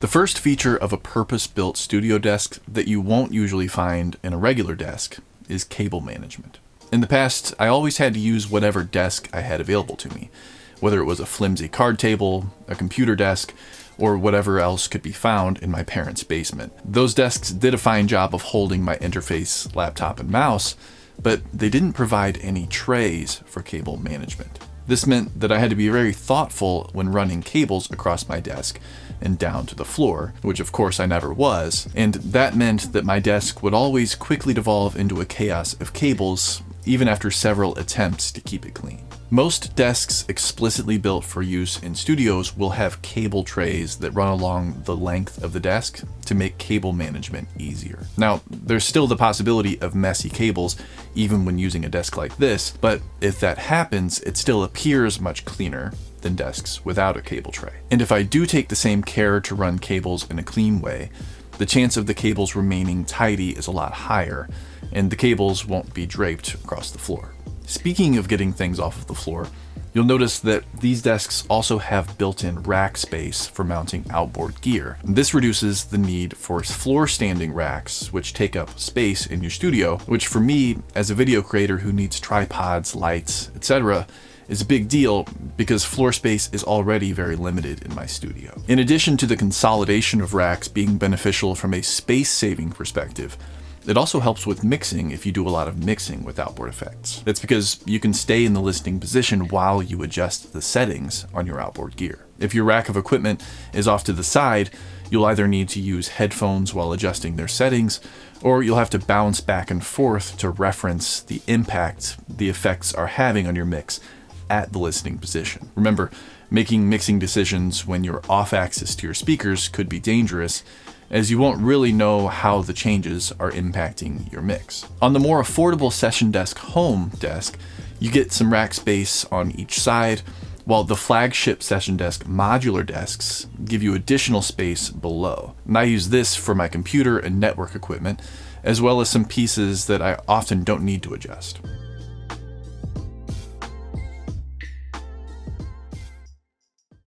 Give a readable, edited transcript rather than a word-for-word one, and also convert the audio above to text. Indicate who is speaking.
Speaker 1: The first feature of a purpose-built studio desk that you won't usually find in a regular desk is cable management. In the past, I always had to use whatever desk I had available to me, whether it was a flimsy card table, a computer desk, or whatever else could be found in my parents' basement. Those desks did a fine job of holding my Interface laptop and mouse, but they didn't provide any trays for cable management. This meant that I had to be very thoughtful when running cables across my desk and down to the floor, which of course I never was, and that meant that my desk would always quickly devolve into a chaos of cables, even after several attempts to keep it clean. Most desks explicitly built for use in studios will have cable trays that run along the length of the desk to make cable management easier. Now, there's still the possibility of messy cables even when using a desk like this, but if that happens, it still appears much cleaner than desks without a cable tray. And if I do take the same care to run cables in a clean way, the chance of the cables remaining tidy is a lot higher, and the cables won't be draped across the floor. Speaking of getting things off of the floor, you'll notice that these desks also have built-in rack space for mounting outboard gear. This reduces the need for floor-standing racks, which take up space in your studio, which for me, as a video creator who needs tripods, lights, etc., is a big deal because floor space is already very limited in my studio. In addition to the consolidation of racks being beneficial from a space-saving perspective, it also helps with mixing if you do a lot of mixing with outboard effects. That's because you can stay in the listening position while you adjust the settings on your outboard gear. If your rack of equipment is off to the side, you'll either need to use headphones while adjusting their settings, or you'll have to bounce back and forth to reference the impact the effects are having on your mix at the listening position. Remember, making mixing decisions when you're off axis to your speakers could be dangerous, as you won't really know how the changes are impacting your mix. On the more affordable Session Desk Home desk, you get some rack space on each side, while the flagship Session Desk modular desks give you additional space below. And I use this for my computer and network equipment, as well as some pieces that I often don't need to adjust.